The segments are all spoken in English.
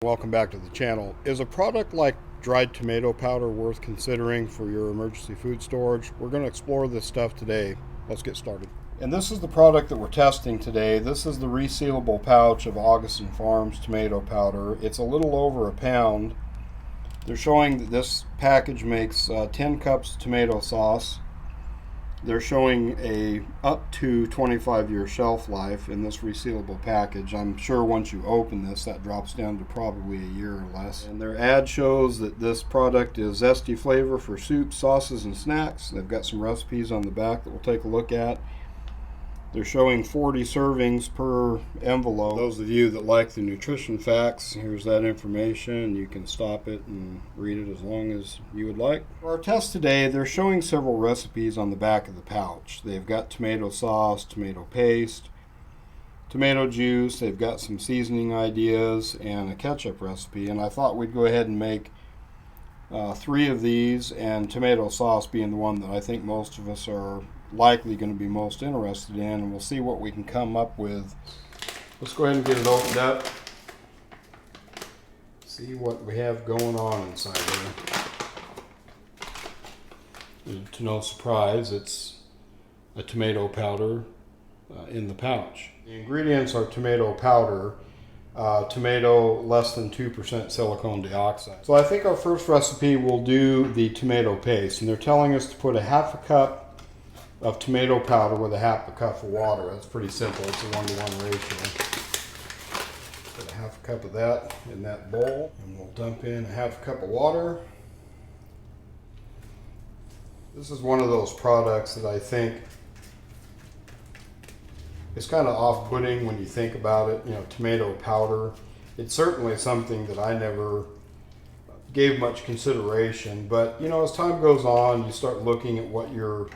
welcome back to the channel. Is a product like dried tomato powder worth considering for your emergency food storage? We're going to explore this stuff today. Let's get started. And this is the product that we're testing today. This is the resealable pouch of Augason Farms Tomato Powder. It's a little over a pound. They're showing that this package makes 10 cups of tomato sauce. They're showing a up to 25-year shelf life in this resealable package. I'm sure once you open this, that drops down to probably a year or less. And their ad shows that this product is zesty flavor for soups, sauces, and snacks. They've got some recipes on the back that we'll take a look at. They're showing 40 servings per envelope. Those of you that like the nutrition facts, here's that information. You can stop it and read it as long as you would like. For our test today, they're showing several recipes on the back of the pouch. They've got tomato sauce, tomato paste, tomato juice. They've got some seasoning ideas and a ketchup recipe. And I thought we'd go ahead and make 3 of these, and tomato sauce being the one that I think most of us are likely going to be most interested in, and we'll see what we can come up with. Let's go ahead and get it opened up, see what we have going on inside here. To no surprise, it's a tomato powder in the pouch. The ingredients are tomato powder, tomato less than 2% silicone dioxide. So I think our first recipe will do the tomato paste, and they're telling us to put a half a cup of tomato powder with a half a cup of water. That's pretty simple. It's a 1-to-1 ratio. Put a half a cup of that in that bowl, and we'll dump in a half a cup of water. This is one of those products that I think is kind of off-putting when you think about it. You know, tomato powder. It's certainly something that I never gave much consideration, but you know, as time goes on, you start looking at what you're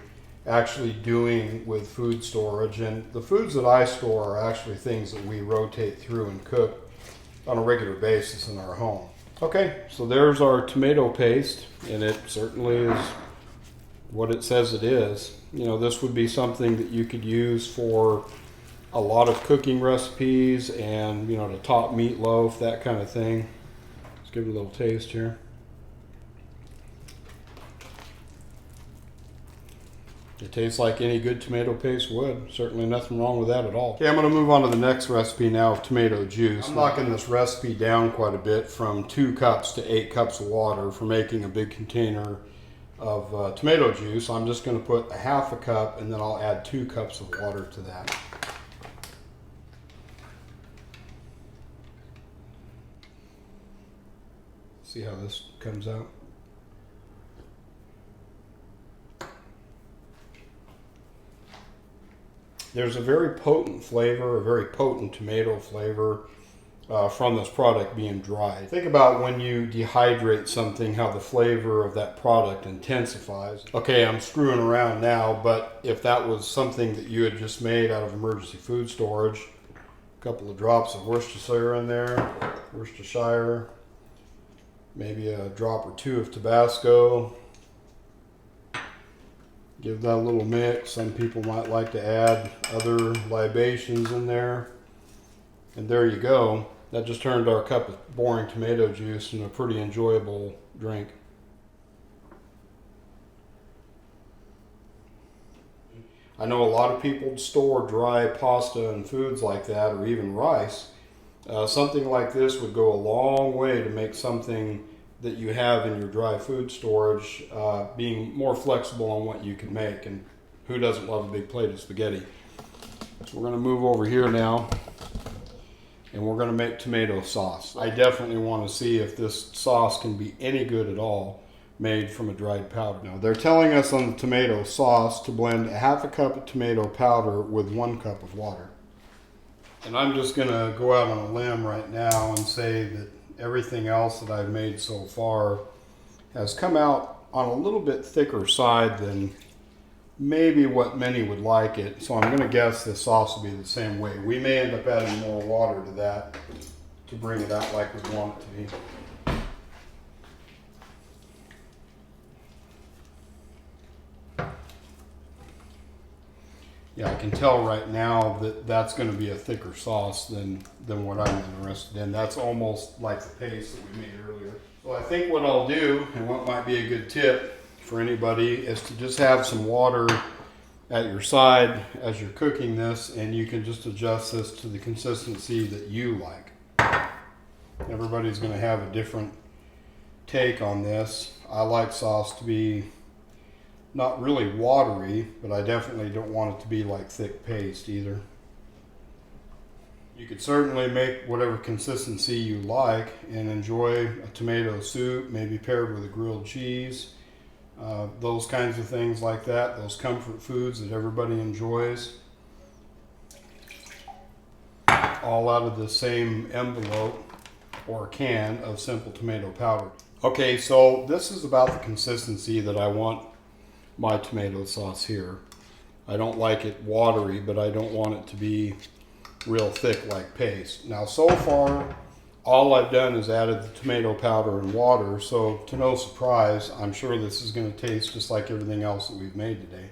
actually doing with food storage, and the foods that I store are actually things that we rotate through and cook on a regular basis in our home. Okay, so there's our tomato paste, and it certainly is what it says it is. You know, this would be something that you could use for a lot of cooking recipes, and you know, to top meatloaf, that kind of thing. Let's give it a little taste here. It tastes like any good tomato paste would. Certainly nothing wrong with that at all. Okay, I'm going to move on to the next recipe now of tomato juice. I'm knocking this recipe down quite a bit from 2 cups to 8 cups of water for making a big container of tomato juice. I'm just going to put a half a cup, and then I'll add 2 cups of water to that. See how this comes out. There's a very potent flavor, a very potent tomato flavor from this product being dried. Think about when you dehydrate something, how the flavor of that product intensifies. Okay, I'm screwing around now, but if that was something that you had just made out of emergency food storage, a couple of drops of Worcestershire in there, maybe a drop or 2 of Tabasco. Give that a little mix. Some people might like to add other libations in there. And there you go. That just turned our cup of boring tomato juice into a pretty enjoyable drink. I know a lot of people store dry pasta and foods like that, or even rice. Something like this would go a long way to make something that you have in your dry food storage being more flexible on what you can make. And who doesn't love a big plate of spaghetti? So we're going to move over here now, and we're going to make tomato sauce. I definitely want to see if this sauce can be any good at all made from a dried powder. Now they're telling us on the tomato sauce to blend a half a cup of tomato powder with 1 cup of water. And I'm just going to go out on a limb right now and say that everything else that I've made so far has come out on a little bit thicker side than maybe what many would like it. So I'm going to guess this sauce will be the same way. We may end up adding more water to that to bring it out like we want it to be. Yeah, I can tell right now that that's going to be a thicker sauce than what I'm interested in. That's almost like the paste that we made earlier. So I think what I'll do, and what might be a good tip for anybody, is to just have some water at your side as you're cooking this, and you can just adjust this to the consistency that you like. Everybody's going to have a different take on this. I like sauce to be not really watery, but I definitely don't want it to be like thick paste either. You could certainly make whatever consistency you like and enjoy a tomato soup, maybe paired with a grilled cheese. Those kinds of things like that, those comfort foods that everybody enjoys. All out of the same envelope or can of simple tomato powder. Okay, so this is about the consistency that I want my tomato sauce here. I don't like it watery, but I don't want it to be real thick like paste. Now, so far, all I've done is added the tomato powder and water, so to no surprise, I'm sure this is going to taste just like everything else that we've made today.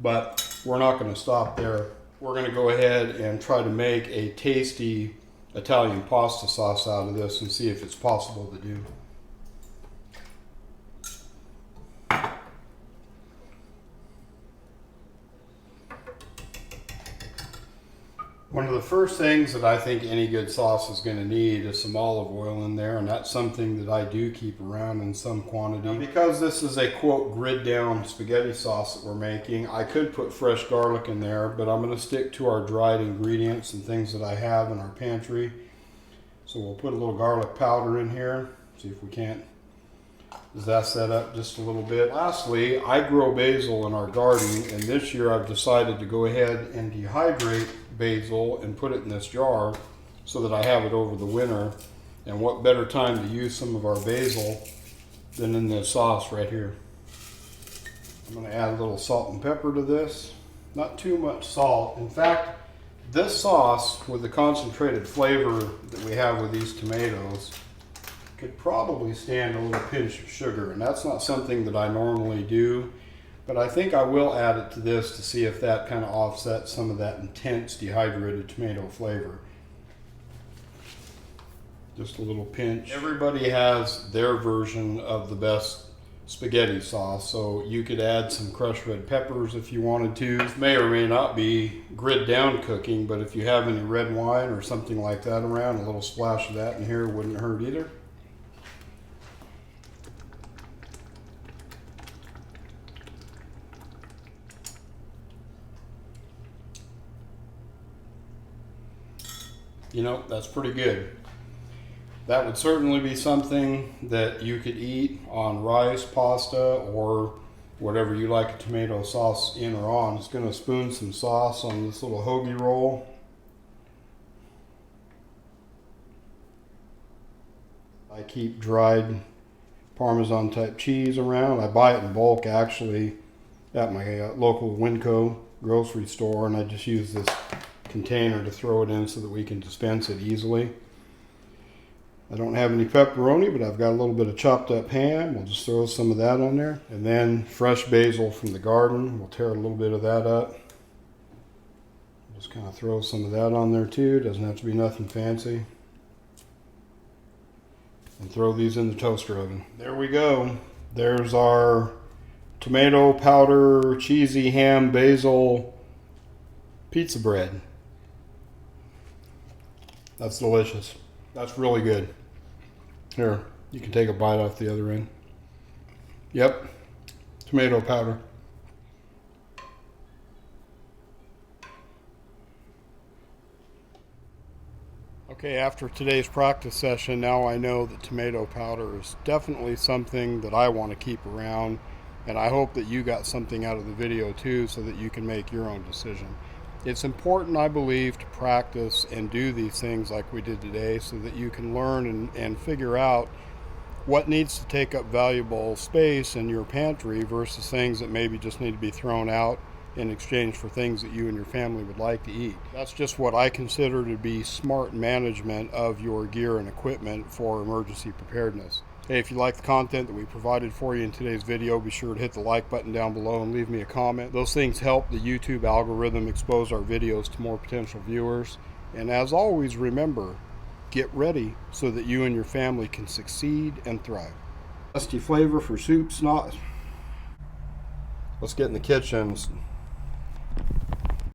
But we're not going to stop there. We're going to go ahead and try to make a tasty Italian pasta sauce out of this and see if it's possible to do. One of the first things that I think any good sauce is going to need is some olive oil in there, and that's something that I do keep around in some quantity. Now, because this is a quote grid down spaghetti sauce that we're making, I could put fresh garlic in there, but I'm going to stick to our dried ingredients and things that I have in our pantry. So we'll put a little garlic powder in here, see if we can't zest that up just a little bit. Lastly, I grow basil in our garden, and this year I've decided to go ahead and dehydrate basil and put it in this jar so that I have it over the winter. And what better time to use some of our basil than in this sauce right here. I'm going to add a little salt and pepper to this. Not too much salt. In fact, this sauce with the concentrated flavor that we have with these tomatoes could probably stand a little pinch of sugar, and that's not something that I normally do, but I think I will add it to this to see if that kind of offsets some of that intense dehydrated tomato flavor. Just a little pinch. Everybody has their version of the best spaghetti sauce, so you could add some crushed red peppers if you wanted to. This may or may not be grid down cooking, but if you have any red wine or something like that around, a little splash of that in here wouldn't hurt either. You know, that's pretty good. That would certainly be something that you could eat on rice, pasta, or whatever you like a tomato sauce in or on. Just going to spoon some sauce on this little hoagie roll. I keep dried Parmesan type cheese around. I buy it in bulk actually at my local Winco grocery store, and I just use this container to throw it in so that we can dispense it easily. I don't have any pepperoni, but I've got a little bit of chopped up ham. We'll just throw some of that on there. And then fresh basil from the garden. We'll tear a little bit of that up. Just kind of throw some of that on there too. Doesn't have to be nothing fancy. And throw these in the toaster oven. There we go. There's our tomato powder, cheesy ham, basil pizza bread. That's delicious. That's really good. Here, you can take a bite off the other end. Yep, tomato powder. Okay, after today's practice session, now I know that tomato powder is definitely something that I want to keep around, and I hope that you got something out of the video too so that you can make your own decision. It's important, I believe, to practice and do these things like we did today so that you can learn and figure out what needs to take up valuable space in your pantry versus things that maybe just need to be thrown out in exchange for things that you and your family would like to eat. That's just what I consider to be smart management of your gear and equipment for emergency preparedness. Hey, if you like the content that we provided for you in today's video, be sure to hit the like button down below and leave me a comment. Those things help the YouTube algorithm expose our videos to more potential viewers. And as always, remember, get ready so that you and your family can succeed and thrive. Zesty flavor for soups, not. Let's get in the kitchen.